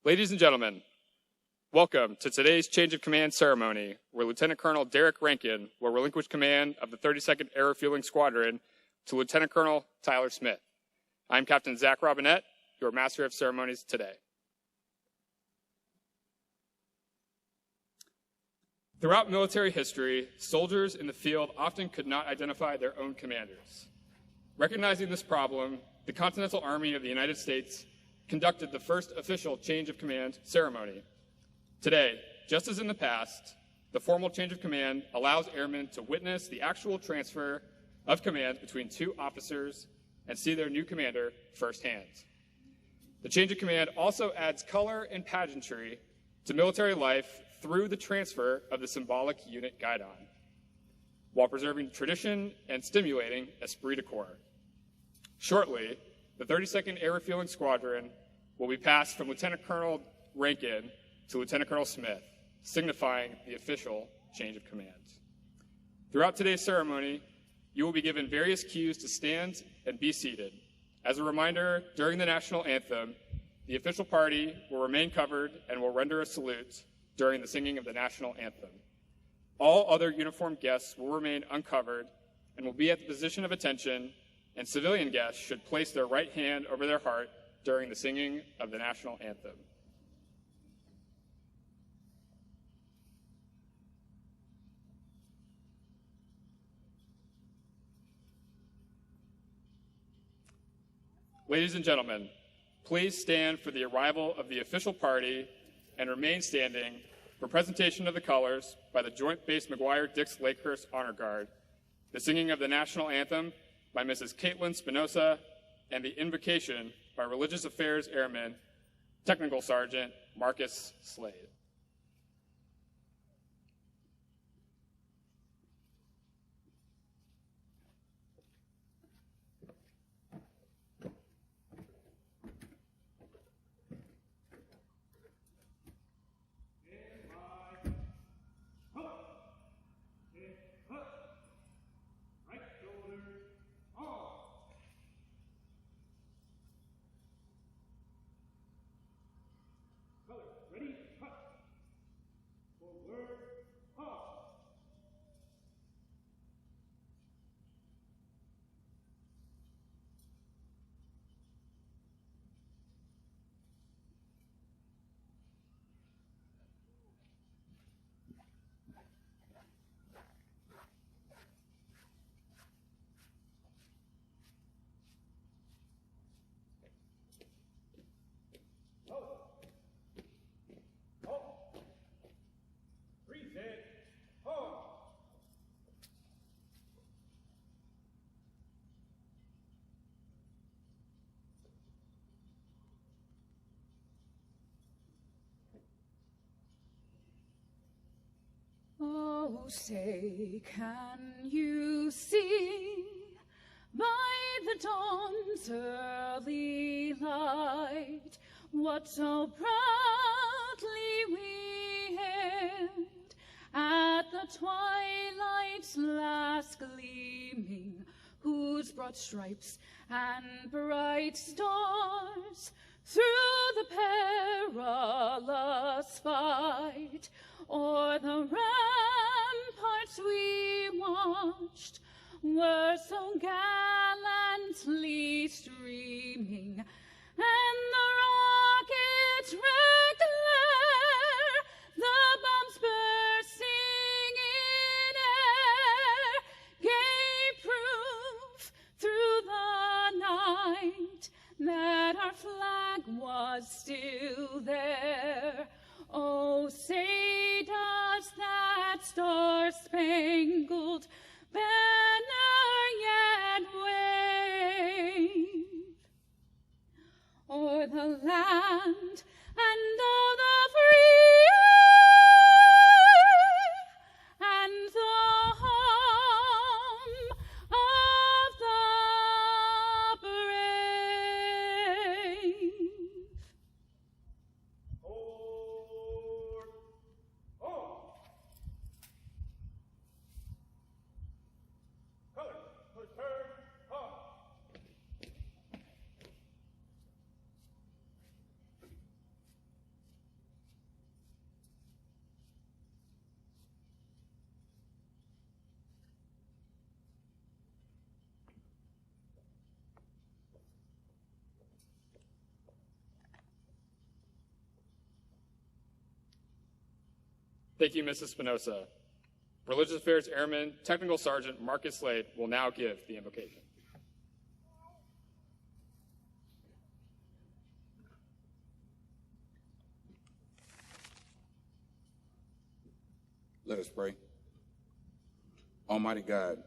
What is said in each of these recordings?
Ladies and gentlemen, welcome to today's change of command ceremony, where Lt Col Rankin will relinquish command of the 32nd Air Refueling Squadron to Lt Col Tyler Smith. I'm Captain Zach Robinette, your Master of Ceremonies today. Throughout military history, soldiers in the field often could not identify their own commanders. Recognizing this problem, the Continental Army of the United States conducted the first official change of command ceremony. Today, just as in the past, the formal change of command allows airmen to witness the actual transfer of command between two officers and see their new commander firsthand. The change of command also adds color and pageantry to military life through the transfer of the symbolic unit guidon, while preserving tradition and stimulating esprit de corps. Shortly, the 32nd Air Refueling Squadron will be passed from Lt Col Rankin to Lt Col Smith, signifying the official change of command. Throughout today's ceremony, you will be given various cues to stand and be seated. As a reminder, during the national anthem, the official party will remain covered and will render a salute during the singing of the national anthem. All other uniformed guests will remain uncovered and will be at the position of attention, and civilian guests should place their right hand over their heart during the singing of the national anthem. Ladies and gentlemen, please stand for the arrival of the official party and remain standing for presentation of the colors by the Joint Base McGuire-Dix Lakehurst Honor Guard, the singing of the national anthem by Mrs. Caitlin Spinoza, and the invocation by Religious Affairs Airman Technical Sergeant Marcus Slade. Oh, say, can you see by the dawn's early light what so proudly we hailed at the twilight's last gleaming, whose broad stripes and bright stars through the perilous fight o'er the ramparts we watched were so gallantly streaming, and the rockets' red glare, the bombs bursting in air, gave proof through the night that our flag was still there. Oh, say does that star-spangled banner yet wave o'er the land and of the free and the home of the brave? Thank you, Mrs. Spinoza. Religious Affairs Airman Technical Sergeant Marcus Slade will now give the invocation. Let us pray. Almighty God,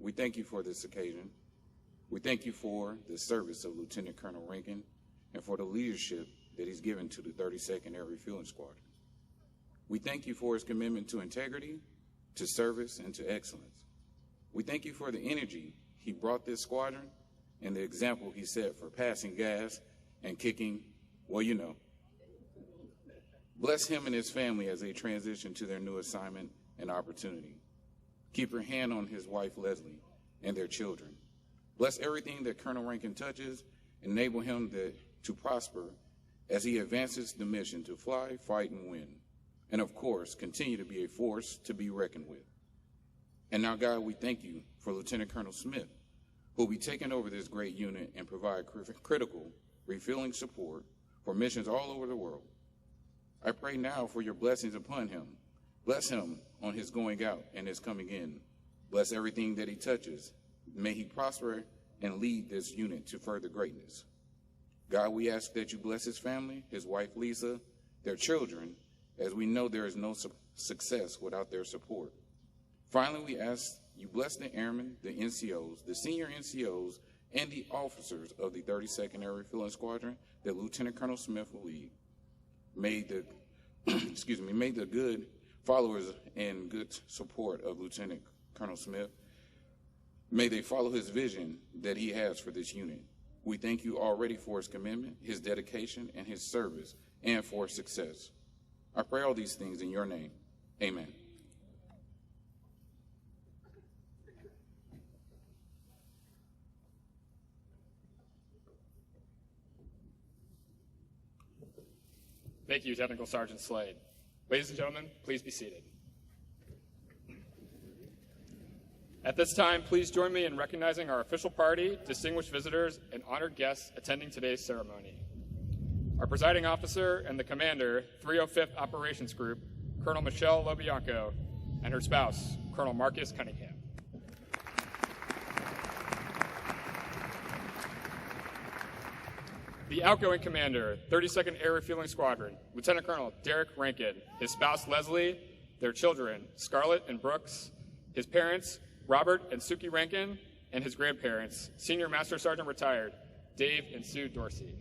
we thank you for this occasion. We thank you for the service of Lieutenant Colonel Rankin and for the leadership that he's given to the 32nd Air Refueling Squadron. We thank you for his commitment to integrity, to service, and to excellence. We thank you for the energy he brought this squadron and the example he set for passing gas and kicking, well, you know. Bless him and his family as they transition to their new assignment and opportunity. Keep your hand on his wife, Leslie, and their children. Bless everything that Colonel Rankin touches, enable him to prosper as he advances the mission to fly, fight, and win. And of course, continue to be a force to be reckoned with. And now, God, we thank you for Lieutenant Colonel Smith, who will be taking over this great unit and provide critical refueling support for missions all over the world. I pray now for your blessings upon him. Bless him on his going out and his coming in. Bless everything that he touches. May he prosper and lead this unit to further greatness. God, we ask that you bless his family, his wife Lisa, their children, as we know there is no success without their support. Finally, we ask you bless the airmen, the NCOs, the senior NCOs, and the officers of the 32nd Air Refueling Squadron that Lieutenant Colonel Smith will lead. May the may the good followers and good support of Lieutenant Colonel Smith, may they follow his vision that he has for this unit. We thank you already for his commitment, his dedication, and his service, and for success. I pray all these things in your name. Amen. Thank you, Technical Sergeant Slade. Ladies and gentlemen, please be seated. At this time, please join me in recognizing our official party, distinguished visitors, and honored guests attending today's ceremony. Our presiding officer and the commander, 305th Operations Group, Colonel Michelle Lobianco, and her spouse, Colonel Marcus Cunningham. The outgoing commander, 32nd Air Refueling Squadron, Lieutenant Colonel Derek Rankin, his spouse Leslie, their children, Scarlett and Brooks, his parents, Robert and Suki Rankin, and his grandparents, Senior Master Sergeant Retired, Dave and Sue Dorsey.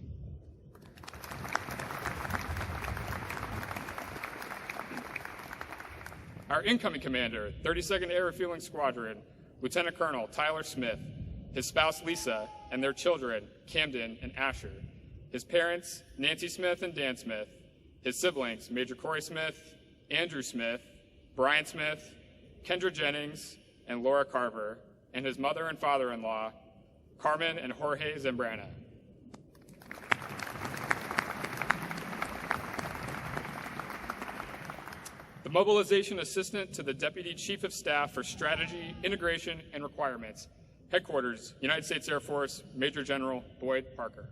Our incoming commander, 32nd Air Refueling Squadron, Lieutenant Colonel Tyler Smith, his spouse Lisa, and their children, Camden and Asher, his parents, Nancy Smith and Dan Smith, his siblings, Major Corey Smith, Andrew Smith, Brian Smith, Kendra Jennings, and Laura Carver, and his mother and father-in-law, Carmen and Jorge Zambrana. The Mobilization Assistant to the Deputy Chief of Staff for Strategy, Integration, and Requirements, Headquarters, United States Air Force, Major General Boyd Parker.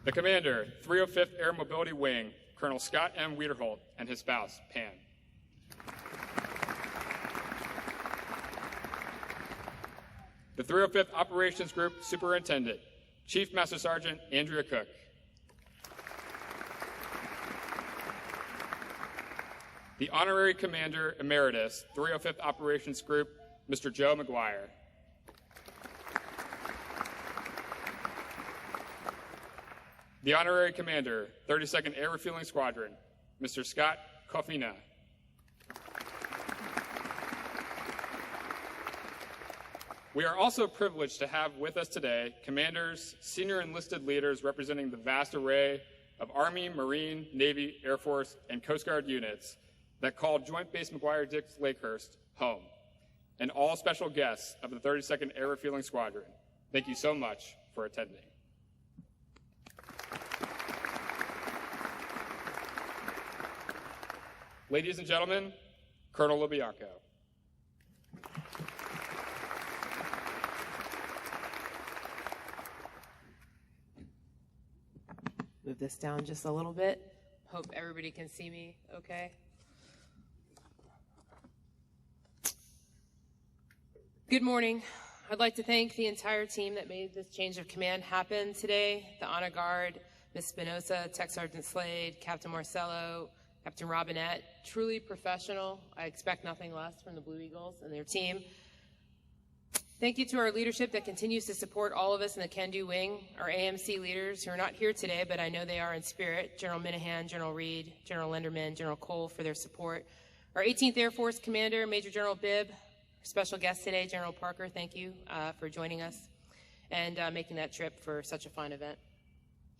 The Commander, 305th Air Mobility Wing, Colonel Scott M. Wiederholt, and his spouse, Pam. The 305th Operations Group Superintendent, Chief Master Sergeant Andrea Cook. The Honorary Commander Emeritus, 305th Operations Group, Mr. Joe McGuire. The Honorary Commander, 32nd Air Refueling Squadron, Mr. Scott Kofina. We are also privileged to have with us today commanders, senior enlisted leaders representing the vast array of Army, Marine, Navy, Air Force, and Coast Guard units that call Joint Base McGuire-Dix Lakehurst home, and all special guests of the 32nd Air Refueling Squadron. Thank you so much for attending. Ladies and gentlemen, Colonel Lobianco. move this down just a little bit. Hope everybody can see me okay. Good morning. I'd like to thank the entire team that made this change of command happen today. The Honor Guard, Ms. Spinoza, Tech Sergeant Slade, Captain Marcello, Captain Robinette, truly professional. I expect nothing less from the Blue Eagles and their team. Thank you to our leadership that continues to support all of us in the Can-Do Wing, our AMC leaders who are not here today, but I know they are in spirit, General Minahan, General Reed, General Lenderman, General Cole for their support. Our 18th Air Force Commander, Major General Bibb, our special guest today, General Parker, thank you for joining us and making that trip for such a fun event.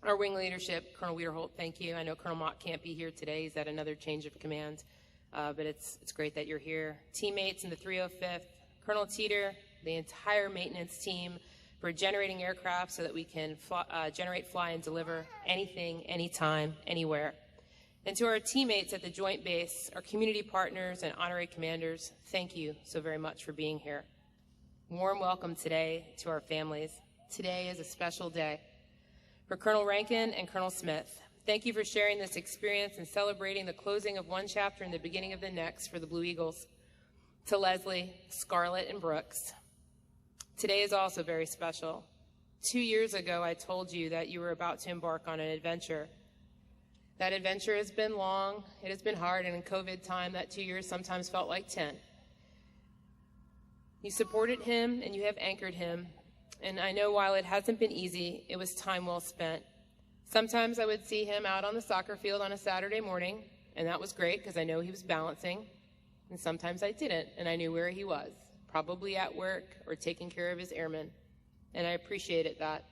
Our wing leadership, Colonel Wiederholt, thank you. I know Colonel Mott can't be here today. He's at another change of command, but it's great that you're here. Teammates in the 305th, Colonel Teeter, the entire maintenance team for generating aircraft so that we can generate, fly, and deliver anything, anytime, anywhere. And to our teammates at the Joint Base, our community partners and honorary commanders, thank you so very much for being here. Warm welcome today to our families. Today is a special day. For Colonel Rankin and Colonel Smith, thank you for sharing this experience and celebrating the closing of one chapter and the beginning of the next for the Blue Eagles. To Leslie, Scarlett, and Brooks, today is also very special. 2 years ago, I told you that you were about to embark on an adventure. That adventure has been long, it has been hard, and in COVID time, that 2 years sometimes felt like 10. You supported him, and you have anchored him, and I know while it hasn't been easy, it was time well spent. Sometimes I would see him out on the soccer field on a Saturday morning, and that was great because I know he was balancing, and sometimes I didn't, and I knew where he was. Probably at work or taking care of his airmen. And I appreciated that.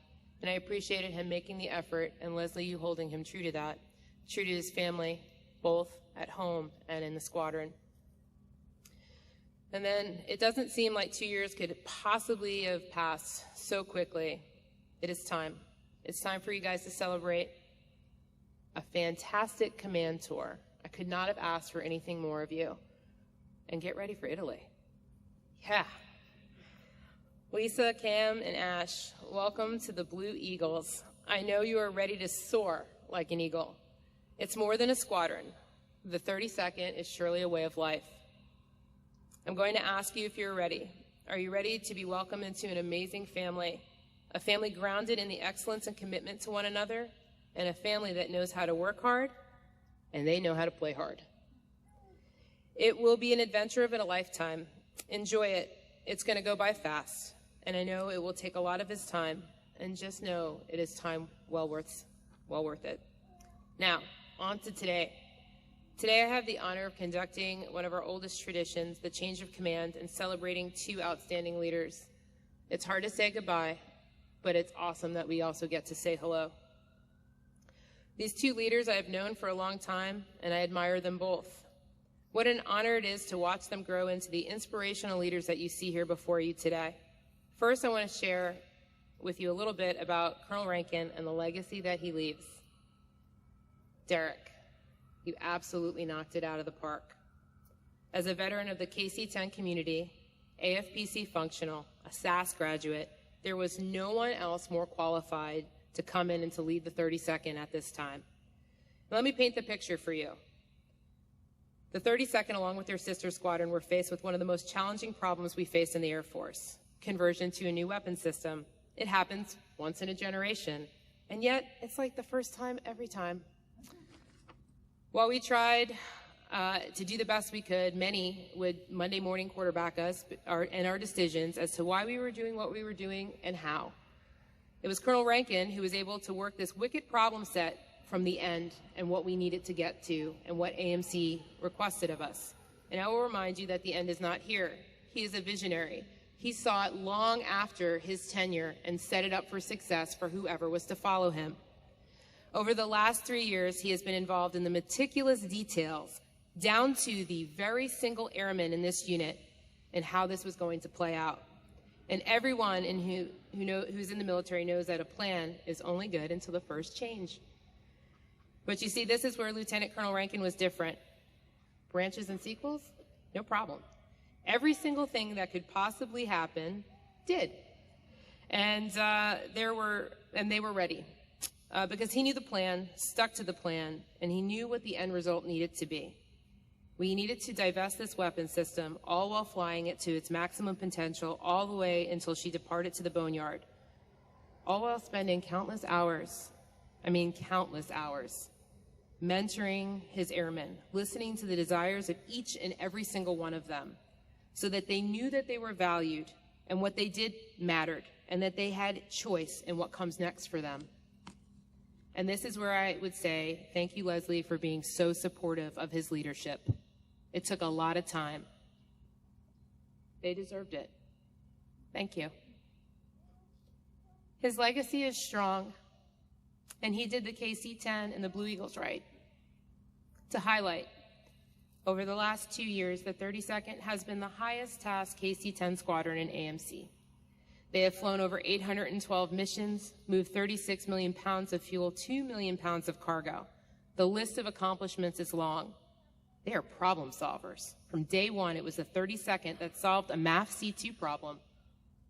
And I appreciated him making the effort, and Leslie, you holding him true to that, true to his family, both at home and in the squadron. And then it doesn't seem like 2 years could possibly have passed so quickly. It is time. It's time for you guys to celebrate a fantastic command tour. I could not have asked for anything more of you. And get ready for Italy. Yeah. Lisa, Cam, and Ash, welcome to the Blue Eagles. I know you are ready to soar like an eagle. It's more than a squadron. The 32nd is surely a way of life. I'm going to ask you if you're ready. Are you ready to be welcomed into an amazing family? A family grounded in the excellence and commitment to one another, and a family that knows how to work hard, and they know how to play hard. It will be an adventure of a lifetime. Enjoy it. It's going to go by fast, and I know it will take a lot of his time, and just know it is time well worth it. Now, on to today. Today I have the honor of conducting one of our oldest traditions, the change of command, and celebrating two outstanding leaders. It's hard to say goodbye, but it's awesome that we also get to say hello. These two leaders I have known for a long time, and I admire them both. What an honor it is to watch them grow into the inspirational leaders that you see here before you today. First, I want to share with you a little bit about Colonel Rankin and the legacy that he leaves. Derek, you absolutely knocked it out of the park. As a veteran of the KC-10 community, AFPC functional, a SAS graduate, there was no one else more qualified to come in and to lead the 32nd at this time. Let me paint the picture for you. The 32nd, along with their sister squadron, were faced with one of the most challenging problems we face in the Air Force, conversion to a new weapon system. It happens once in a generation, and yet it's like the first time every time. While we tried to do the best we could, many would Monday morning quarterback us and our decisions as to why we were doing what we were doing and how. It was Colonel Rankin who was able to work this wicked problem set from the end and what we needed to get to and what AMC requested of us. And I will remind you that the end is not here. He is a visionary. He saw it long after his tenure and set it up for success for whoever was to follow him. Over the last 3 years, he has been involved in the meticulous details, down to the very single airman in this unit and how this was going to play out. And everyone who's in the military knows that a plan is only good until the first change. But you see, this is where Lieutenant Colonel Rankin was different. Branches and sequels? No problem. Every single thing that could possibly happen did. And they were ready. because he knew the plan, stuck to the plan, and he knew what the end result needed to be. We needed to divest this weapon system, all while flying it to its maximum potential all the way until she departed to the boneyard, all while spending countless hours, mentoring his airmen, listening to the desires of each and every single one of them, so that they knew that they were valued and what they did mattered, and that they had choice in what comes next for them. And this is where I would say, thank you, Leslie, for being so supportive of his leadership. It took a lot of time. They deserved it. Thank you. His legacy is strong, and he did the KC-10 and the Blue Eagles right. To highlight, over the last 2 years, the 32nd has been the highest task KC-10 squadron in AMC. They have flown over 812 missions, moved 36 million pounds of fuel, 2 million pounds of cargo. The list of accomplishments is long. They are problem solvers. From day one, it was the 32nd that solved a MAF C2 problem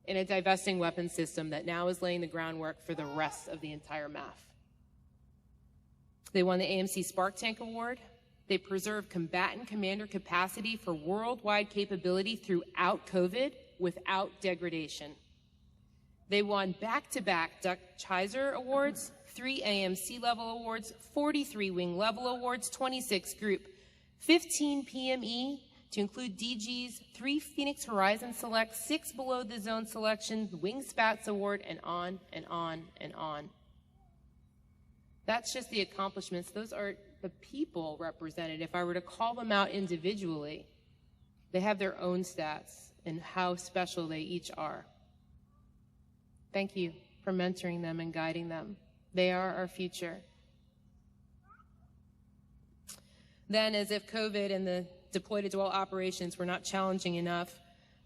in a divesting weapons system that now is laying the groundwork for the rest of the entire MAF. They won the AMC Spark Tank Award. They preserved combatant commander capacity for worldwide capability throughout COVID without degradation. They won back-to-back Dutch Heiser Awards, 3 AMC level awards, 43 wing level awards, 26 group, 15 PME to include DGs, 3 Phoenix Horizon Select, 6 below the zone selections, Wing Spats Award, and on and on and on. That's just the accomplishments. Those are the people represented. If I were to call them out individually, they have their own stats and how special they each are. Thank you for mentoring them and guiding them. They are our future. Then, as if COVID and the deploy to dwell operations were not challenging enough,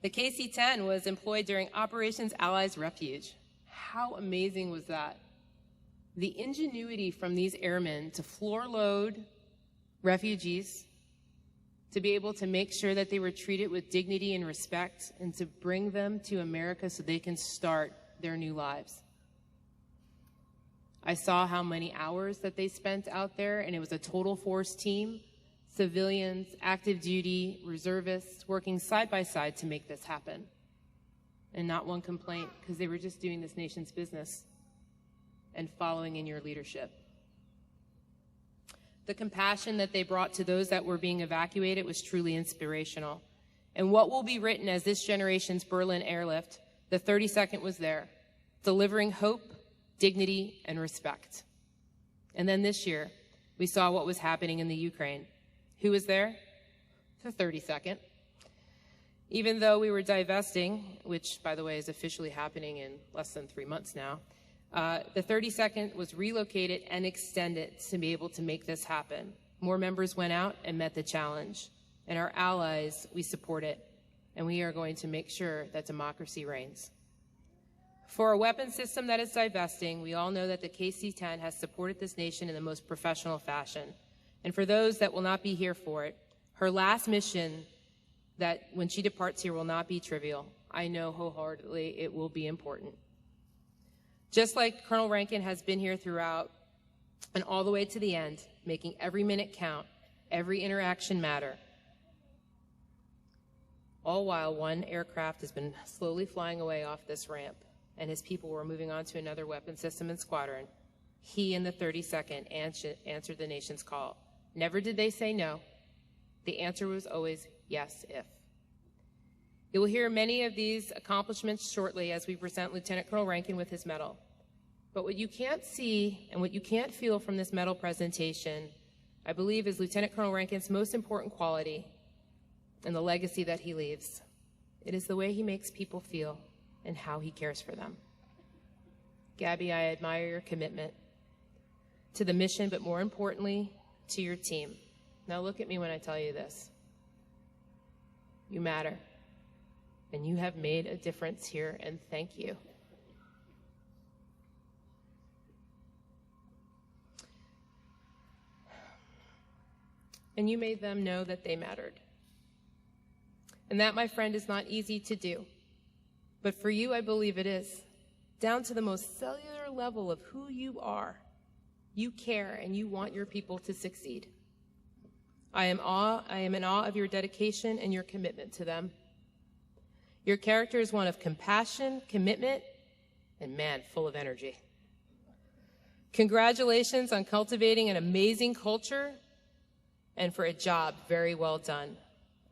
the KC-10 was employed during Operations Allies Refuge. How amazing was that? The ingenuity from these airmen to floor load refugees, to be able to make sure that they were treated with dignity and respect, and to bring them to America so they can start their new lives. I saw how many hours that they spent out there, and it was a total force team, civilians, active duty, reservists, working side by side to make this happen. And not one complaint, because they were just doing this nation's business and following in your leadership. The compassion that they brought to those that were being evacuated was truly inspirational. And what will be written as this generation's Berlin airlift, the 32nd was there, delivering hope, dignity, and respect. And then this year, we saw what was happening in the Ukraine. Who was there? The 32nd. Even though we were divesting, which, by the way, is officially happening in less than 3 months now, the 32nd was relocated and extended to be able to make this happen. More members went out and met the challenge. And our allies, we support it. And we are going to make sure that democracy reigns. For a weapon system that is divesting, we all know that the KC-10 has supported this nation in the most professional fashion. And for those that will not be here for it, her last mission that when she departs here will not be trivial. I know wholeheartedly it will be important. Just like Col Rankin has been here throughout and all the way to the end, making every minute count, every interaction matter. All while one aircraft has been slowly flying away off this ramp and his people were moving on to another weapon system and squadron, he and the 32nd answered the nation's call. Never did they say no. The answer was always yes, if. You will hear many of these accomplishments shortly as we present Lt Col Rankin with his medal. But what you can't see and what you can't feel from this medal presentation, I believe, is Lt Col Rankin's most important quality and the legacy that he leaves. It is the way he makes people feel and how he cares for them. Gabby, I admire your commitment to the mission, but more importantly, to your team. Now look at me when I tell you this. You matter. And you have made a difference here, and thank you. And you made them know that they mattered. And that, my friend, is not easy to do. But for you, I believe it is. Down to the most cellular level of who you are, You care and you want your people to succeed. I am in awe of your dedication and your commitment to them. Your character is one of compassion, commitment, and man, full of energy. Congratulations on cultivating an amazing culture and for a job very well done.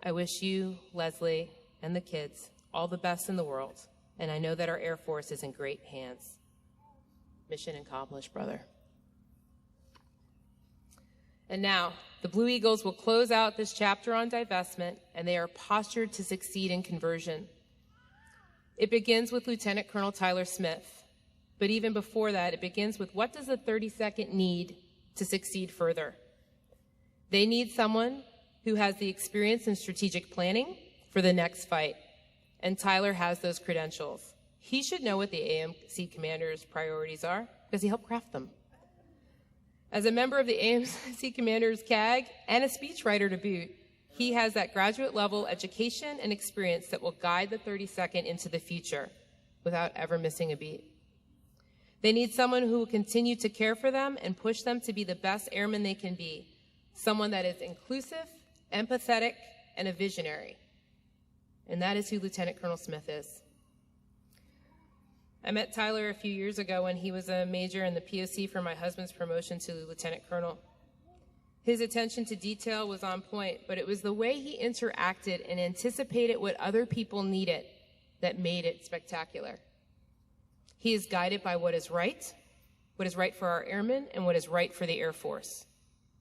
I wish you, Leslie, and the kids all the best in the world, and I know that our Air Force is in great hands. Mission accomplished, brother. And now, the Blue Eagles will close out this chapter on divestment, and they are postured to succeed in conversion. It begins with Lt. Col Tyler Smith, but even before that, it begins with what does the 32nd need to succeed further? They need someone who has the experience in strategic planning for the next fight, and Tyler has those credentials. He should know what the AMC commander's priorities are because he helped craft them. As a member of the AMC commander's CAG and a speechwriter to boot, he has that graduate level education and experience that will guide the 32nd into the future without ever missing a beat. They need someone who will continue to care for them and push them to be the best airmen they can be, someone that is inclusive, empathetic, and a visionary. And that is who Lt. Col Smith is. I met Tyler a few years ago when he was a major in the POC for my husband's promotion to lieutenant colonel. His attention to detail was on point, but it was the way he interacted and anticipated what other people needed that made it spectacular. He is guided by what is right for our airmen, and what is right for the Air Force.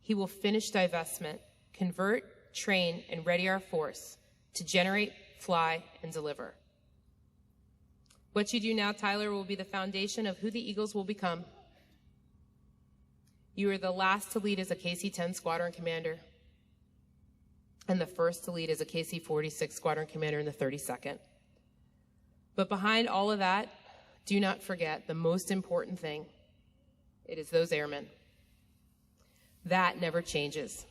He will finish divestment, convert, train, and ready our force to generate, fly, and deliver. What you do now, Tyler, will be the foundation of who the Eagles will become. You are the last to lead as a KC-10 Squadron Commander and the first to lead as a KC-46 Squadron Commander in the 32nd. But behind all of that, do not forget the most important thing. It is those airmen. That never changes.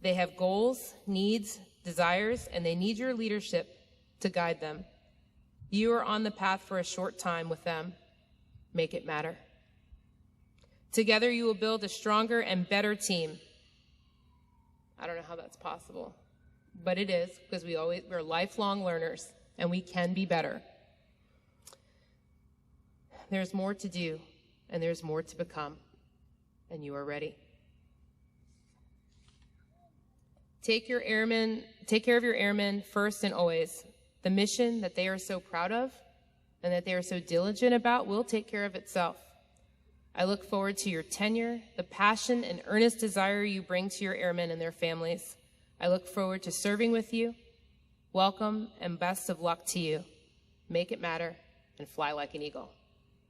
They have goals, needs, desires, and they need your leadership to guide them. You are on the path for a short time with them. Make it matter. Together you will build a stronger and better team. I don't know how that's possible, but it is, because we're lifelong learners and we can be better. There's more to do and there's more to become, and you are ready. Take care of your airmen first and always. The mission that they are so proud of and that they are so diligent about will take care of itself. I look forward to your tenure, the passion and earnest desire you bring to your airmen and their families. I look forward to serving with you. Welcome and best of luck to you. Make it matter and fly like an eagle.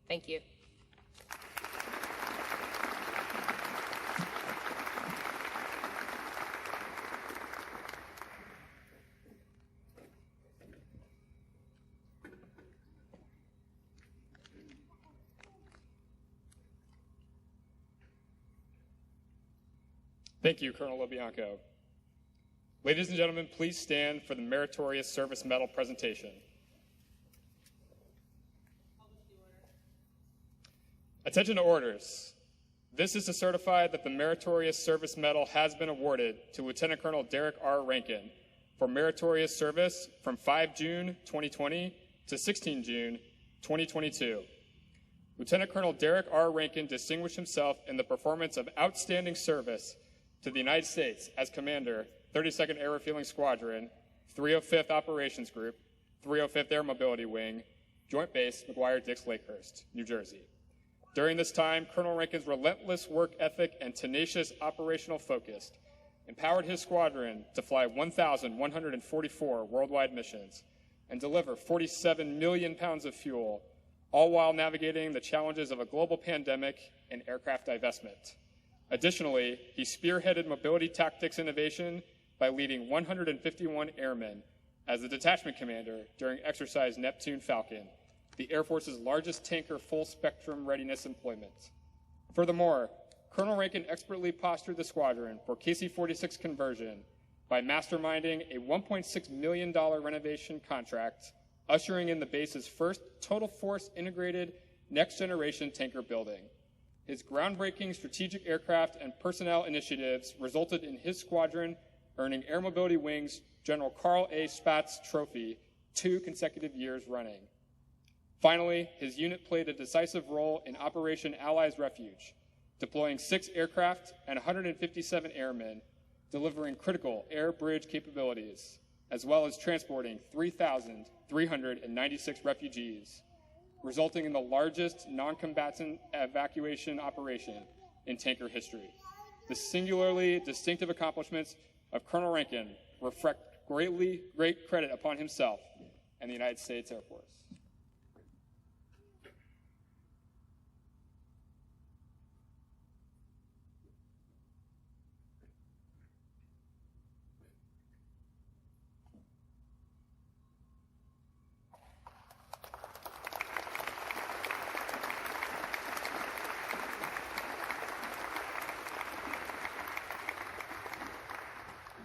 Thank you. Thank you, Colonel LoBianco. Ladies and gentlemen, please stand for the Meritorious Service Medal presentation. Attention to orders. This is to certify that the Meritorious Service Medal has been awarded to Lieutenant Colonel Derek R. Rankin for meritorious service from 5 June 2020 to 16 June 2022. Lieutenant Colonel Derek R. Rankin distinguished himself in the performance of outstanding service to the United States as Commander, 32nd Air Refueling Squadron, 305th Operations Group, 305th Air Mobility Wing, Joint Base McGuire-Dix Lakehurst, New Jersey. During this time, Colonel Rankin's relentless work ethic and tenacious operational focus empowered his squadron to fly 1,144 worldwide missions and deliver 47 million pounds of fuel, all while navigating the challenges of a global pandemic and aircraft divestment. Additionally, he spearheaded mobility tactics innovation by leading 151 airmen as the detachment commander during Exercise Neptune Falcon, the Air Force's largest tanker full-spectrum readiness employment. Furthermore, Colonel Rankin expertly postured the squadron for KC-46 conversion by masterminding a $1.6 million renovation contract, ushering in the base's first total force integrated next-generation tanker building. His groundbreaking strategic aircraft and personnel initiatives resulted in his squadron earning Air Mobility Wing's General Carl A. Spaatz Trophy 2 consecutive years running. Finally, his unit played a decisive role in Operation Allies Refuge, deploying 6 aircraft and 157 airmen, delivering critical air bridge capabilities, as well as transporting 3,396 refugees, resulting in the largest non-combatant evacuation operation in tanker history. The singularly distinctive accomplishments of Colonel Rankin reflect great credit upon himself and the United States Air Force.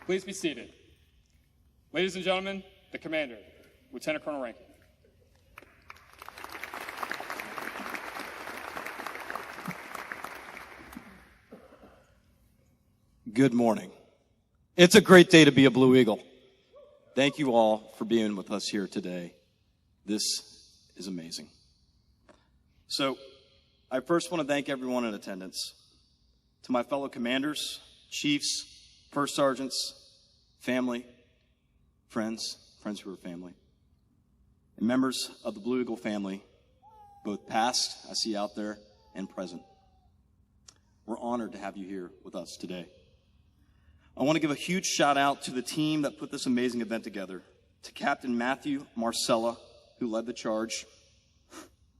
Please be seated. Ladies and gentlemen, the Commander, Lieutenant Colonel Rankin. Good morning. It's a great day to be a Blue Eagle. Thank you all for being with us here today. This is amazing. So, I first want to thank everyone in attendance. To my fellow commanders, chiefs, first sergeants, family, friends who are family, and members of the Blue Eagle family, both past, I see out there, and present. We're honored to have you here with us today. I want to give a huge shout out to the team that put this amazing event together, to Captain Matthew Marcella, who led the charge.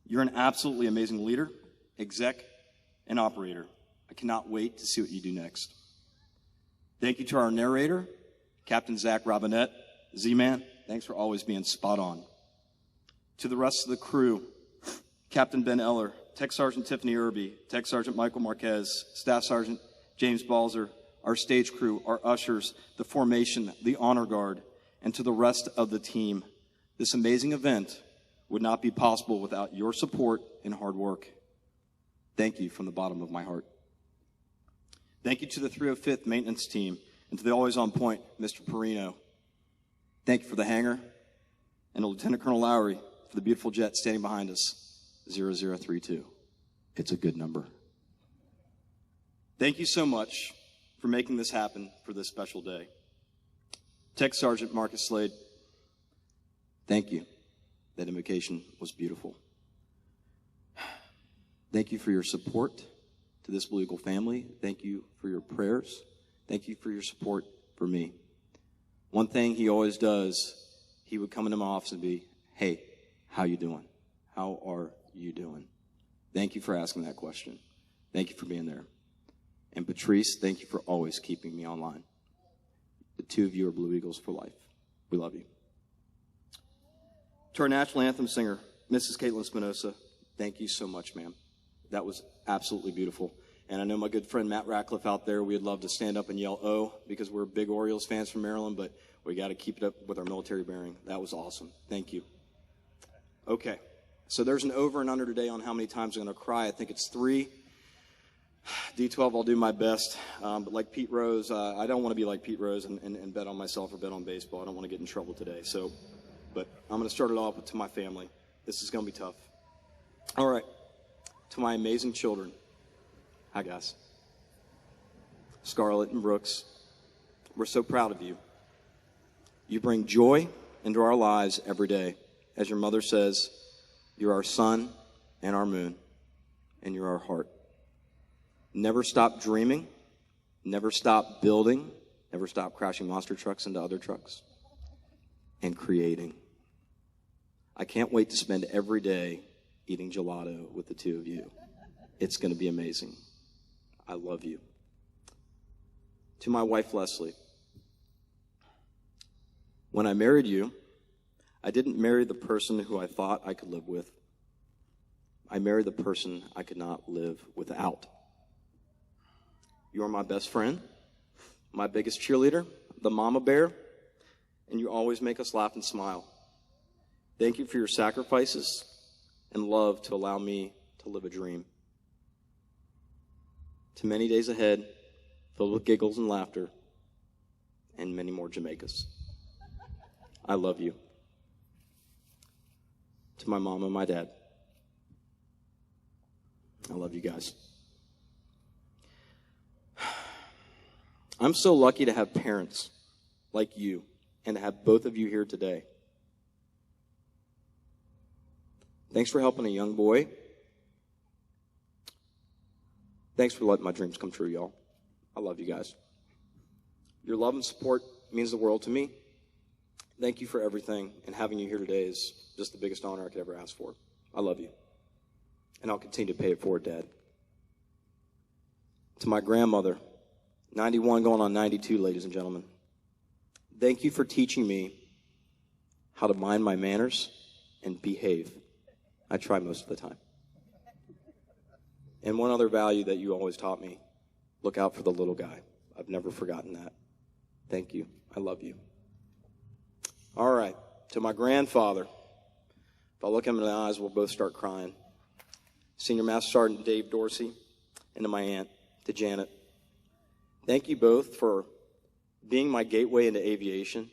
You're an absolutely amazing leader, exec, and operator. I cannot wait to see what you do next. Thank you to our narrator, Captain Zach Robinette. Z-Man, thanks for always being spot on. To the rest of the crew, Captain Ben Eller, Tech Sergeant Tiffany Irby, Tech Sergeant Michael Marquez, Staff Sergeant James Balzer, our stage crew, our ushers, the formation, the honor guard, and to the rest of the team. This amazing event would not be possible without your support and hard work. Thank you from the bottom of my heart. Thank you to the 305th maintenance team and to the always on point, Mr. Perino. Thank you for the hangar and to Lieutenant Colonel Lowry for the beautiful jet standing behind us, 0032. It's a good number. Thank you so much for making this happen for this special day. Tech Sergeant Marcus Slade, thank you. That invocation was beautiful. Thank you for your support to this Blue Eagle family. Thank you for your prayers. Thank you for your support for me. One thing he always does, he would come into my office and be, hey, how you doing? How are you doing? Thank you for asking that question. Thank you for being there. And Patrice, thank you for always keeping me online. The two of you are Blue Eagles for life. We love you. To our national anthem singer, Mrs. Caitlin Spinoza, thank you so much, ma'am. That was absolutely beautiful. And I know my good friend Matt Ratcliffe out there, we'd love to stand up and yell, oh, because we're big Orioles fans from Maryland, but we got to keep it up with our military bearing. That was awesome. Thank you. Okay, so there's an over and under today on how many times I'm going to cry. I think it's 3. D12, I'll do my best. But like Pete Rose, I don't want to be like Pete Rose and bet on myself or bet on baseball. I don't want to get in trouble today. But I'm going to start it off with to my family. This is going to be tough. All right. To my amazing children. Hi, guys. Scarlett and Brooks, we're so proud of you. You bring joy into our lives every day. As your mother says, you're our sun and our moon, and you're our heart. Never stop dreaming. Never stop building. Never stop crashing monster trucks into other trucks. And creating. I can't wait to spend every day eating gelato with the two of you. It's going to be amazing. I love you. To my wife, Leslie. When I married you, I didn't marry the person who I thought I could live with. I married the person I could not live without. You are my best friend, my biggest cheerleader, the mama bear, and you always make us laugh and smile. Thank you for your sacrifices and love to allow me to live a dream. to many days ahead, filled with giggles and laughter, and many more Jamaicas. I love you. To my mom and my dad, I love you guys. I'm so lucky to have parents like you and to have both of you here today. Thanks for helping a young boy. Thanks for letting my dreams come true, y'all. I love you guys. Your love and support means the world to me. Thank you for everything, and having you here today is just the biggest honor I could ever ask for. I love you, and I'll continue to pay it forward, Dad. To my grandmother, 91 going on 92, ladies and gentlemen, thank you for teaching me how to mind my manners and behave. I try most of the time. And one other value that you always taught me, look out for the little guy. I've never forgotten that. Thank you. I love you. All right. To my grandfather, if I look him in the eyes, we'll both start crying. Senior Master Sergeant Dave Dorsey, and to my aunt, to Janet. Thank you both for being my gateway into aviation,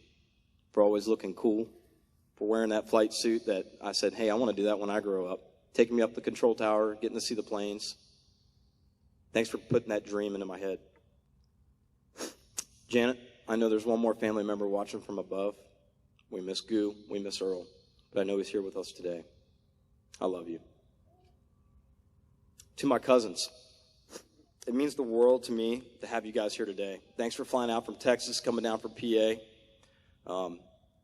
for always looking cool, for wearing that flight suit that I said, hey, I want to do that when I grow up. Taking me up the control tower, getting to see the planes. Thanks for putting that dream into my head. Janet, I know there's one more family member watching from above. We miss Goo, we miss Earl, but I know he's here with us today. I love you. To my cousins, it means the world to me to have you guys here today. Thanks for flying out from Texas, coming down from PA.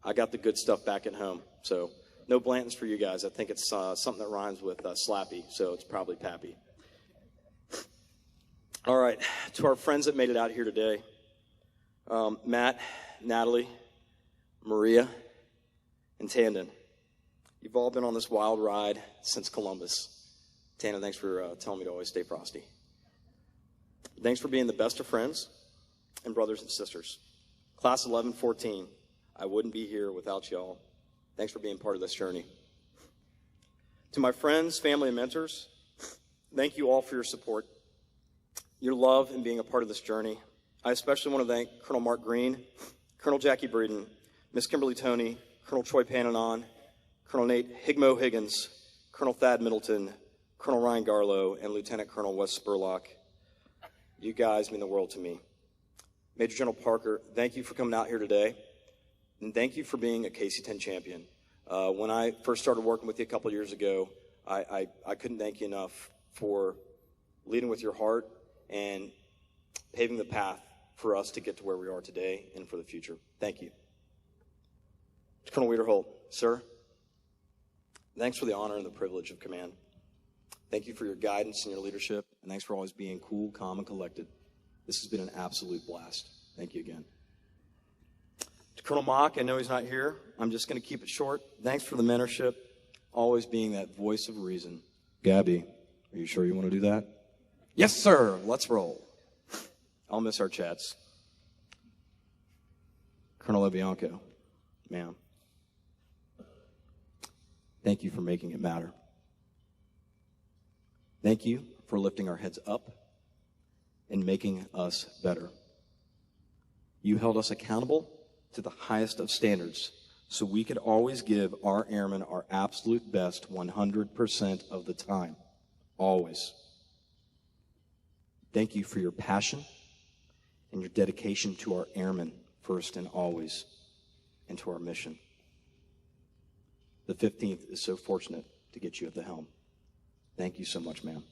I got the good stuff back at home, so no Blantons for you guys. I think it's something that rhymes with slappy, so it's probably Pappy. All right, to our friends that made it out here today, Matt, Natalie, Maria, and Tandon. You've all been on this wild ride since Columbus. Tandon, thanks for telling me to always stay frosty. Thanks for being the best of friends and brothers and sisters. Class 1114, I wouldn't be here without y'all. Thanks for being part of this journey. To my friends, family, and mentors, thank you all for your support, your love, and being a part of this journey. I especially want to thank Colonel Mark Green, Colonel Jackie Breeden, Miss Kimberly Toney, Colonel Troy Pananon, Colonel Nate Higmo Higgins, Colonel Thad Middleton, Colonel Ryan Garlow, and Lieutenant Colonel Wes Spurlock. You guys mean the world to me. Major General Parker, thank you for coming out here today. And thank you for being a KC-10 champion. When I first started working with you a couple years ago, I couldn't thank you enough for leading with your heart and paving the path for us to get to where we are today and for the future. Thank you. To Colonel Wiederholt, sir, thanks for the honor and the privilege of command. Thank you for your guidance and your leadership, and thanks for always being cool, calm, and collected. This has been an absolute blast. Thank you again. To Colonel Mock, I know he's not here. I'm just going to keep it short. Thanks for the mentorship, always being that voice of reason. Gabby, are you sure you want to do that? Yes, sir. Let's roll. I'll miss our chats. Colonel Lebianco, ma'am, thank you for making it matter. Thank you for lifting our heads up and making us better. You held us accountable to the highest of standards so we could always give our airmen our absolute best 100% of the time. Always. Thank you for your passion and your dedication to our airmen first and always, and to our mission. The 15th is so fortunate to get you at the helm. Thank you so much, ma'am.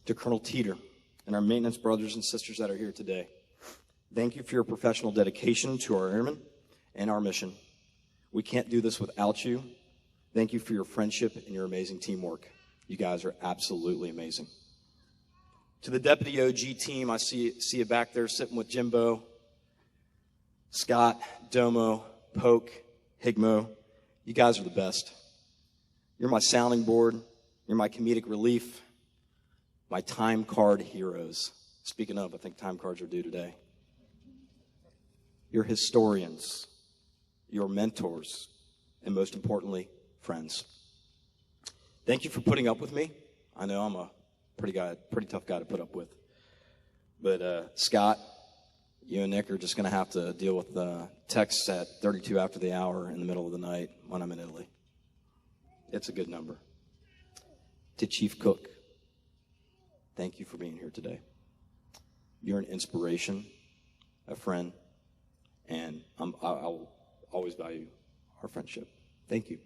To Colonel Teeter and our maintenance brothers and sisters that are here today, thank you for your professional dedication to our airmen and our mission. We can't do this without you. Thank you for your friendship and your amazing teamwork. You guys are absolutely amazing. To the Deputy OG team, I see you back there sitting with Jimbo, Scott, Domo, Poke, Higmo. You guys are the best. You're my sounding board. You're my comedic relief. My time card heroes. Speaking of, I think time cards are due today. You're historians, your mentors, and most importantly, friends. Thank you for putting up with me. I know I'm a Pretty tough guy to put up with. But Scott, you and Nick are just going to have to deal with texts at 32 after the hour in the middle of the night when I'm in Italy. It's a good number. To Chief Cook, thank you for being here today. You're an inspiration, a friend, and I'll always value our friendship. Thank you.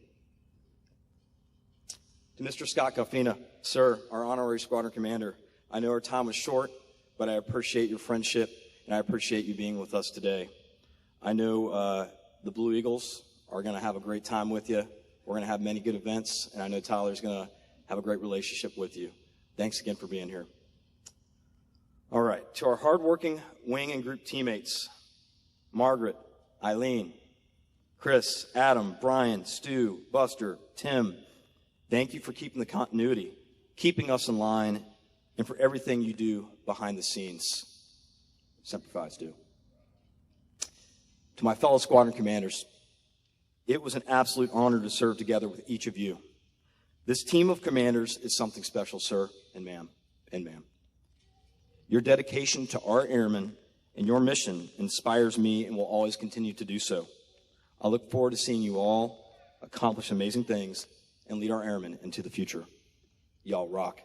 To Mr. Scott Calfina, sir, our honorary squadron commander, I know our time was short, but I appreciate your friendship, and I appreciate you being with us today. I know the Blue Eagles are going to have a great time with you. We're going to have many good events, and I know Tyler's going to have a great relationship with you. Thanks again for being here. All right, to our hardworking wing and group teammates, Margaret, Eileen, Chris, Adam, Brian, Stu, Buster, Tim, thank you for keeping the continuity, keeping us in line, and for everything you do behind the scenes. Semper Fi, Stu. To my fellow squadron commanders, it was an absolute honor to serve together with each of you. This team of commanders is something special, sir and ma'am. Your dedication to our airmen and your mission inspires me and will always continue to do so. I look forward to seeing you all accomplish amazing things and lead our airmen into the future. Y'all rock.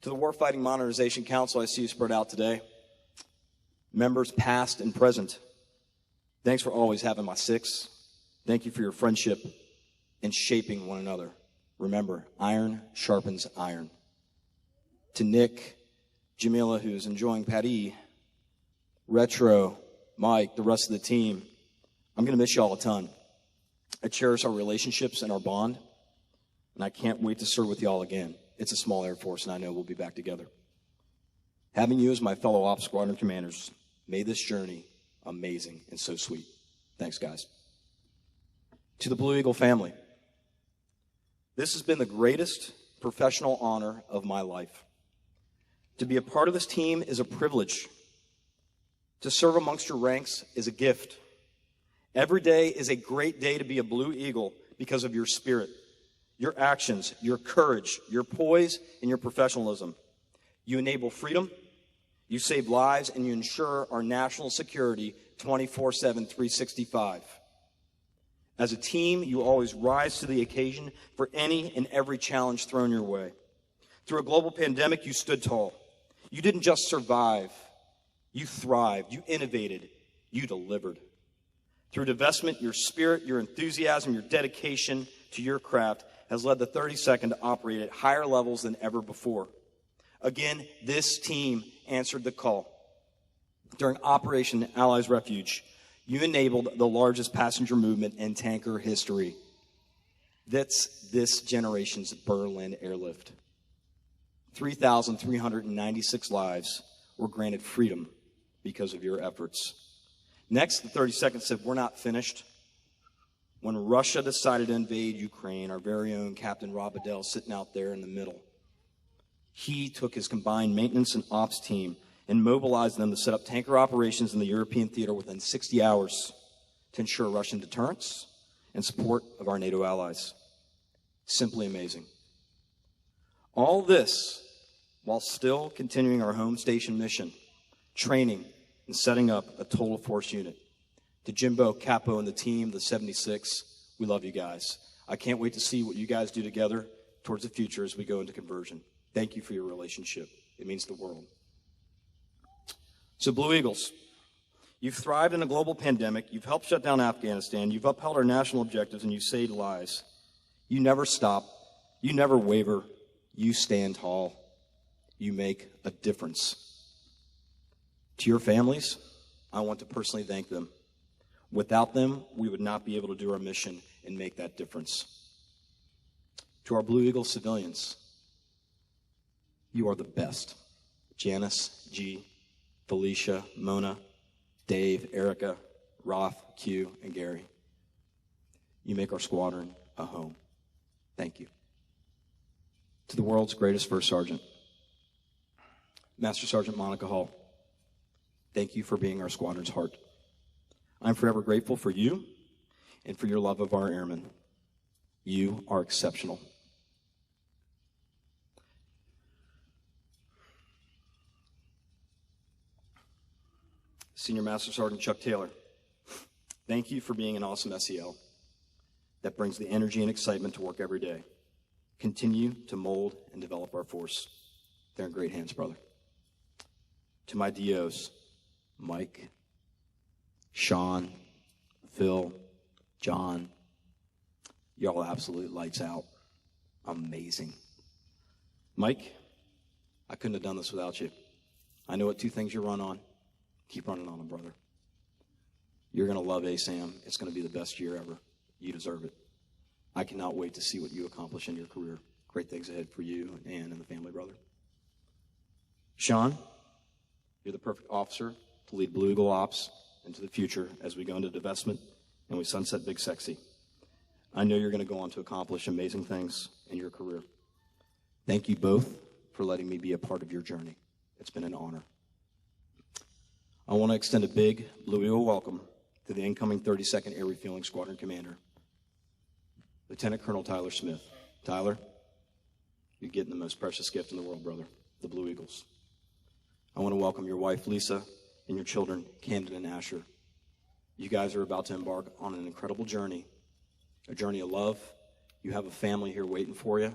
To the Warfighting Modernization Council, I see you spread out today. Members past and present, thanks for always having my six. Thank you for your friendship and shaping one another. Remember, iron sharpens iron. To Nick, Jamila, who's enjoying Paris, Retro, Mike, the rest of the team, I'm going to miss y'all a ton. I cherish our relationships and our bond, and I can't wait to serve with y'all again. It's a small Air Force, and I know we'll be back together. Having you as my fellow Ops Squadron commanders made this journey amazing and so sweet. Thanks, guys. To the Blue Eagle family, this has been the greatest professional honor of my life. To be a part of this team is a privilege. To serve amongst your ranks is a gift. Every day is a great day to be a Blue Eagle because of your spirit, your actions, your courage, your poise, and your professionalism. You enable freedom, you save lives, and you ensure our national security 24/7, 365. As a team, you always rise to the occasion for any and every challenge thrown your way. Through a global pandemic, you stood tall. You didn't just survive. You thrived. You innovated. You delivered. Through divestment, your spirit, your enthusiasm, your dedication to your craft has led the 32nd to operate at higher levels than ever before. Again, this team answered the call. During Operation Allies Refuge, you enabled the largest passenger movement in tanker history. That's this generation's Berlin airlift. 3,396 lives were granted freedom because of your efforts. Next, the 32nd said, we're not finished. When Russia decided to invade Ukraine, our very own Captain Rob Adele sitting out there in the middle, he took his combined maintenance and ops team and mobilized them to set up tanker operations in the European theater within 60 hours to ensure Russian deterrence and support of our NATO allies. Simply amazing. All this while still continuing our home station mission, training, and setting up a total force unit. To Jimbo, Capo, and the team, the 76, we love you guys. I can't wait to see what you guys do together towards the future as we go into conversion. Thank you for your relationship. It means the world. So, Blue Eagles, you've thrived in a global pandemic. You've helped shut down Afghanistan. You've upheld our national objectives, and you saved lives. You never stop. You never waver. You stand tall. You make a difference. To your families, I want to personally thank them. Without them, we would not be able to do our mission and make that difference. To our Blue Eagle civilians, you are the best. Janice, G, Felicia, Mona, Dave, Erica, Roth, Q, and Gary. You make our squadron a home. Thank you. To the world's greatest first sergeant, Master Sergeant Monica Hall, thank you for being our squadron's heart. I'm forever grateful for you and for your love of our airmen. You are exceptional. Senior Master Sergeant Chuck Taylor, thank you for being an awesome SEL that brings the energy and excitement to work every day. Continue to mold and develop our force. They're in great hands, brother. To my DOs, Mike, Sean, Phil, John, y'all absolute lights out. Amazing. Mike, I couldn't have done this without you. I know what 2 things you run on. Keep running on them, brother. You're going to love ASAM. It's going to be the best year ever. You deserve it. I cannot wait to see what you accomplish in your career. Great things ahead for you and the family, brother. Sean, you're the perfect officer to lead Blue Eagle Ops into the future as we go into divestment and we sunset Big Sexy. I know you're going to go on to accomplish amazing things in your career. Thank you both for letting me be a part of your journey. It's been an honor. I want to extend a big Blue Eagle welcome to the incoming 32nd Air Refueling Squadron Commander, Lt Col Tyler Smith. Tyler, you're getting the most precious gift in the world, brother, the Blue Eagles. I want to welcome your wife, Lisa, and your children, Camden and Asher. You guys are about to embark on an incredible journey, a journey of love. You have a family here waiting for you.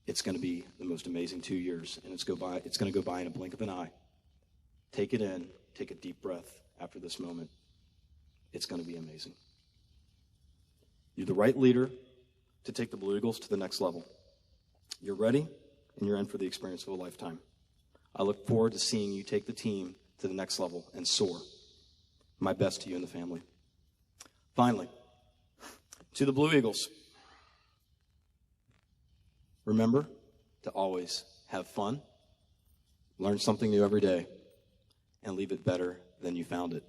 It's going to be the most amazing 2 years, and it's going to go by in a blink of an eye. Take it in. Take a deep breath after this moment. It's going to be amazing. You're the right leader to take the Blue Eagles to the next level. You're ready, and you're in for the experience of a lifetime. I look forward to seeing you take the team to the next level and soar. My best to you and the family. Finally, to the Blue Eagles, remember to always have fun, learn something new every day, and leave it better than you found it.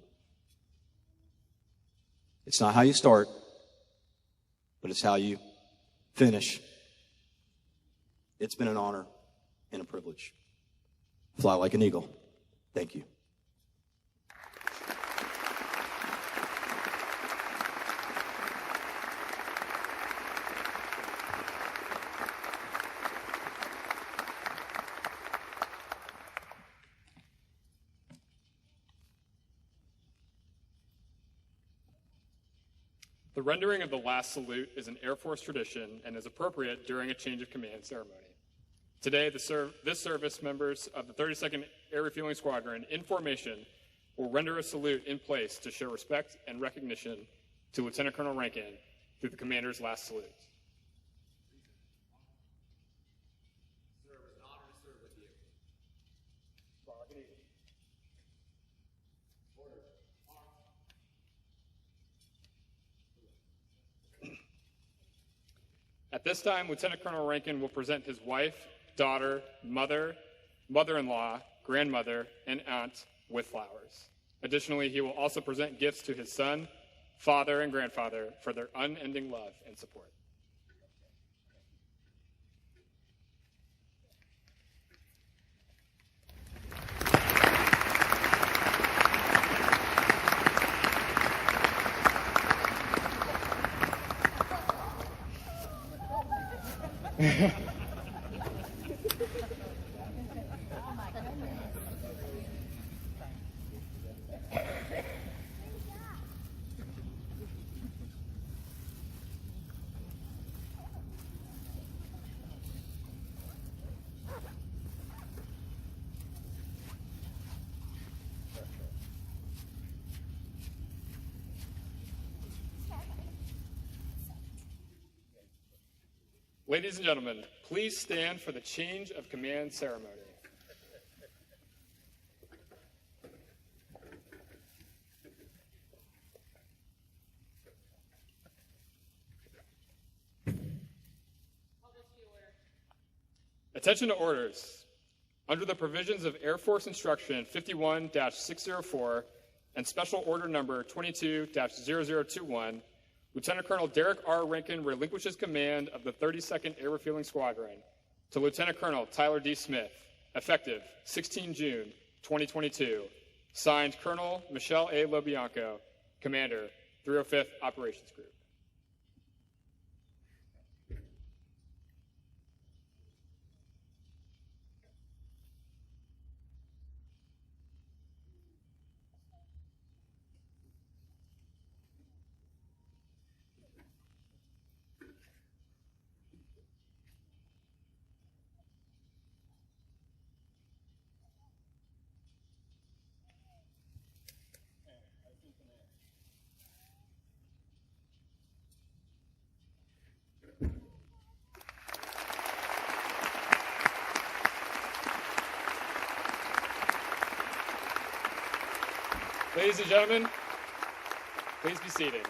It's not how you start, but it's how you finish. It's been an honor and a privilege. Fly like an eagle. Thank you. The rendering of the last salute is an Air Force tradition and is appropriate during a change of command ceremony. Today, this service members of the 32nd Air Refueling Squadron in formation will render a salute in place to show respect and recognition to Lt Col Rankin through the commander's last salute. Sir, it was an honor to serve with you. At this time, Lt Col Rankin will present his wife, daughter, mother, mother-in-law, grandmother, and aunt with flowers. Additionally, he will also present gifts to his son, father, and grandfather for their unending love and support. Ladies and gentlemen, please stand for the change of command ceremony. Attention to orders. Under the provisions of Air Force Instruction 51-604 and Special Order Number 22-0021, Lt Col Derek R. Rankin relinquishes command of the 32nd Air Refueling Squadron to Lt Col Tyler D. Smith, effective 16 June 2022. Signed, Colonel Michelle A. Lobianco, Commander, 305th Operations Group. Ladies and gentlemen, please be seated.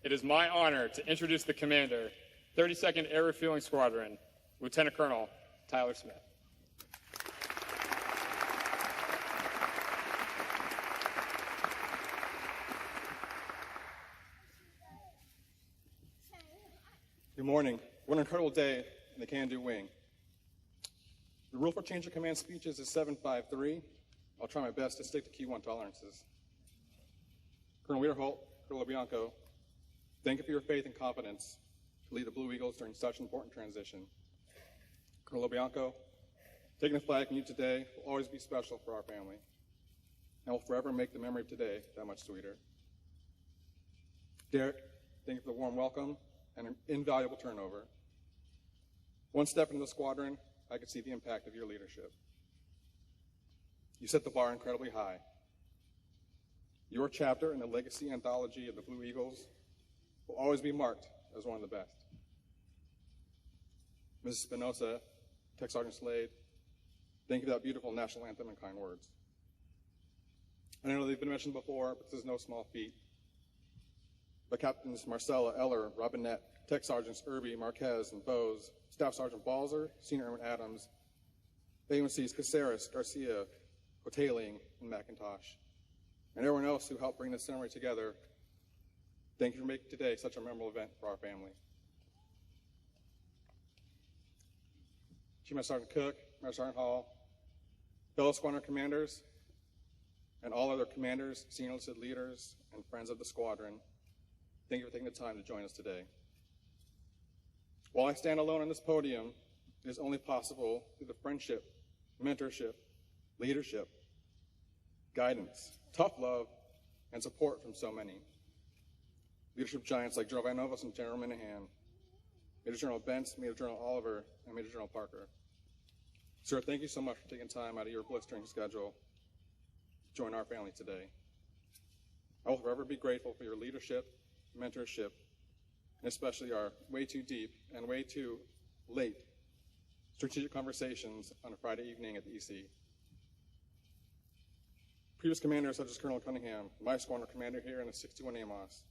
It is my honor to introduce the commander, 32nd Air Refueling Squadron, Lieutenant Colonel Tyler Smith. Good morning. What an incredible day in the Can-Do Wing. The rule for change of command speeches is 753. I'll try my best to stick to key 1 tolerances. Colonel Weirholt, Colonel Bianco, thank you for your faith and confidence to lead the Blue Eagles during such an important transition. Colonel Bianco, taking the flag from you today will always be special for our family and will forever make the memory of today that much sweeter. Derek, thank you for the warm welcome and an invaluable turnover. One step into the squadron, I could see the impact of your leadership. You set the bar incredibly high. Your chapter in the legacy anthology of the Blue Eagles will always be marked as one of the best. Mrs. Spinoza, Tech Sergeant Slade, thank you for that beautiful national anthem and kind words. I know they've been mentioned before, but this is no small feat. But Captains Marcella, Eller, Robinette, Tech Sergeants Irby, Marquez, and Bose, Staff Sergeant Balzer, Senior Airman Adams, AUNC's Caceres, Garcia, Hoteling, and McIntosh, and everyone else who helped bring this ceremony together, thank you for making today such a memorable event for our family. Chief Master Sergeant Cook, Master Sergeant Hall, fellow squadron commanders, and all other commanders, senior enlisted leaders, and friends of the squadron, thank you for taking the time to join us today. While I stand alone on this podium, it is only possible through the friendship, mentorship, leadership, guidance, tough love, and support from so many. Leadership giants like General Van Novus and General Minahan, Major General Bentz, Major General Oliver, and Major General Parker. Sir, thank you so much for taking time out of your blistering schedule to join our family today. I will forever be grateful for your leadership, mentorship, and especially our way too deep and way too late strategic conversations on a Friday evening at the EC. Previous commanders such as Colonel Cunningham, my squadron commander here in the 61 AMOS.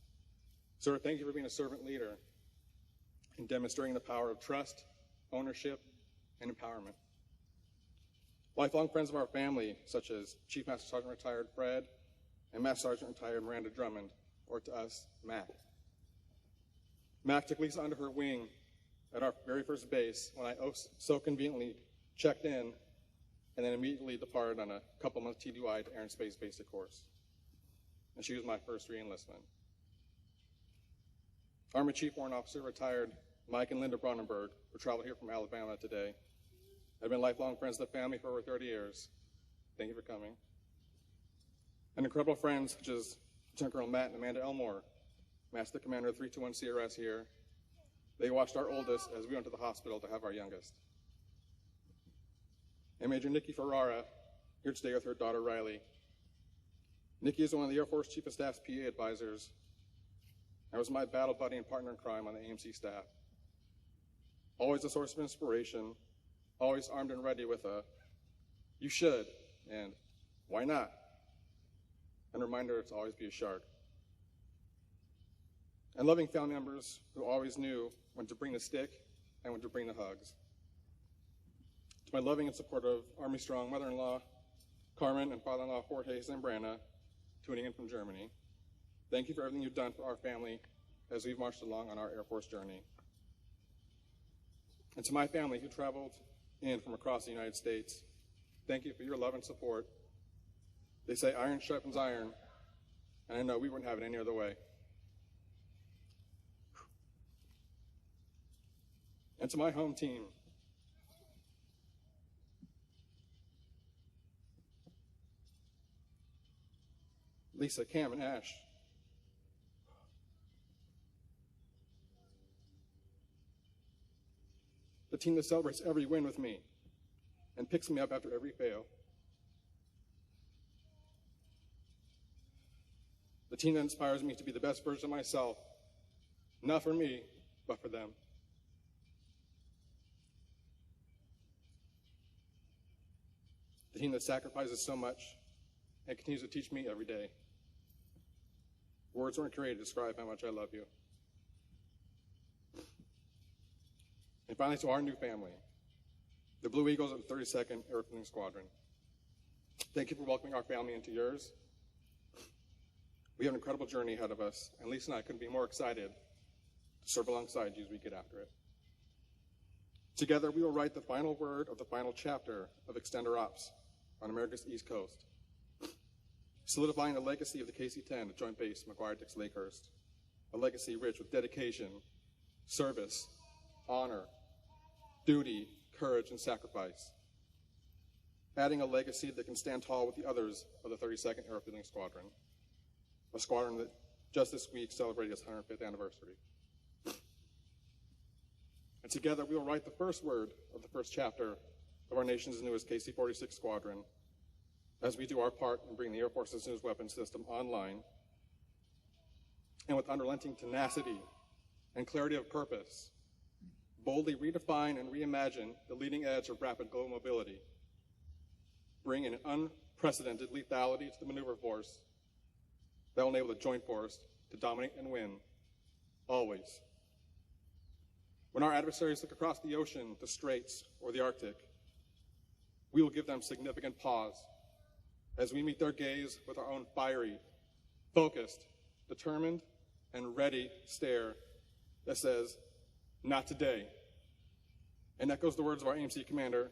Sir, thank you for being a servant leader and demonstrating the power of trust, ownership, and empowerment. Lifelong friends of our family, such as Chief Master Sergeant retired Fred and Master Sergeant retired Miranda Drummond, or to us, Mac. Mac took Lisa under her wing at our very first base when I so conveniently checked in and then immediately departed on a couple-month TDY to Air and Space Basic Course. And she was my first re-enlistment. Army Chief Warrant Officer retired Mike and Linda Bronnenberg, who traveled here from Alabama today. I've been lifelong friends of the family for over 30 years. Thank you for coming. And incredible friends such as Lieutenant Colonel Matt and Amanda Elmore, Master Commander of 321 CRS here. They watched our oldest as we went to the hospital to have our youngest. And Major Nikki Ferrara, here today with her daughter Riley. Nikki is one of the Air Force Chief of Staff's PA advisors and was my battle buddy and partner in crime on the AMC staff. Always a source of inspiration, always armed and ready with a, you should, and why not? And a reminder to always be a shark. And loving family members who always knew when to bring the stick and when to bring the hugs. To my loving and supportive Army Strong mother-in-law, Carmen, and father-in-law Jorge Zambrana, tuning in from Germany, thank you for everything you've done for our family as we've marched along on our Air Force journey. And to my family who traveled in from across the United States, thank you for your love and support. They say iron sharpens iron, and I know we wouldn't have it any other way. And to my home team, Lisa, Cam, and Ash. The team that celebrates every win with me and picks me up after every fail. The team that inspires me to be the best version of myself, not for me, but for them. The team that sacrifices so much and continues to teach me every day. Words weren't created to describe how much I love you. And finally, to our new family, the Blue Eagles of the 32nd Air Fielding Squadron. Thank you for welcoming our family into yours. We have an incredible journey ahead of us, and Lisa and I couldn't be more excited to serve alongside you as we get after it. Together, we will write the final word of the final chapter of Extender Ops on America's East Coast, solidifying the legacy of the KC-10 at Joint Base McGuire-Dix-Lakehurst, a legacy rich with dedication, service, honor, duty, courage, and sacrifice, adding a legacy that can stand tall with the others of the 32nd Air Fielding Squadron, a squadron that just this week celebrated its 105th anniversary. And together we will write the first word of the first chapter of our nation's newest KC-46 squadron as we do our part in bringing the Air Force's newest weapons system online, and with unrelenting tenacity and clarity of purpose, boldly redefine and reimagine the leading edge of rapid global mobility, bring an unprecedented lethality to the maneuver force that will enable the Joint Force to dominate and win, always. When our adversaries look across the ocean, the Straits, or the Arctic, we will give them significant pause as we meet their gaze with our own fiery, focused, determined, and ready stare that says, "Not today," and echoes the words of our AMC commander,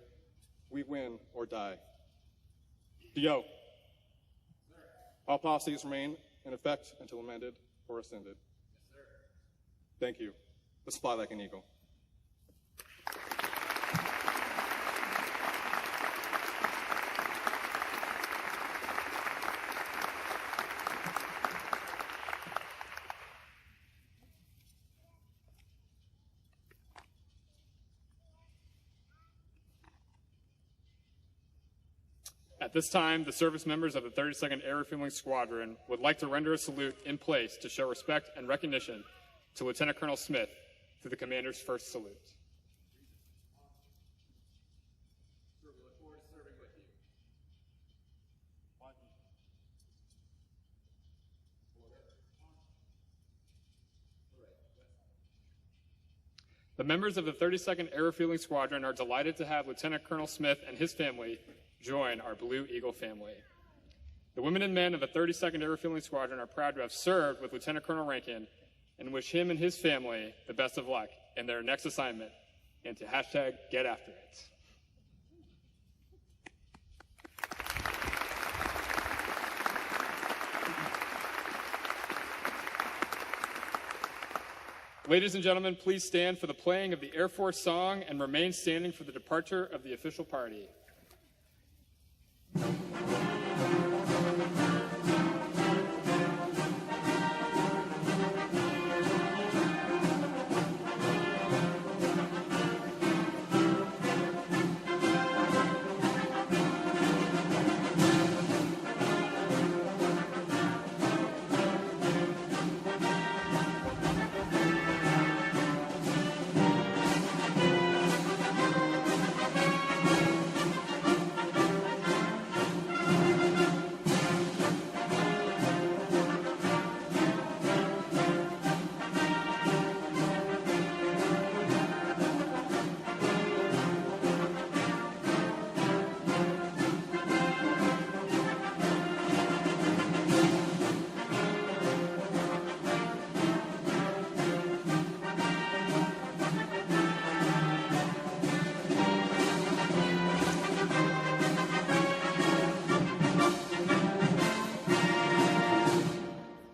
"We win or die." DO. All policies remain in effect until amended or rescinded. Thank you. Let's fly like an eagle. At this time, the service members of the 32nd Air Refueling Squadron would like to render a salute in place to show respect and recognition to Lt Col Smith through the commander's first salute. Sir, we look forward to serving with you. The members of the 32nd Air Refueling Squadron are delighted to have Lt Col Smith and his family join our Blue Eagle family. The women and men of the 32nd Air Refueling Squadron are proud to have served with Lt Col Rankin and wish him and his family the best of luck in their next assignment, and to #GetAfterIt. Ladies and gentlemen, please stand for the playing of the Air Force song and remain standing for the departure of the official party.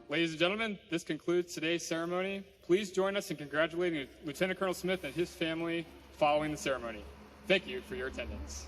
Ladies and gentlemen, this concludes today's ceremony. Please join us in congratulating Lt Col Smith and his family following the ceremony. Thank you for your attendance.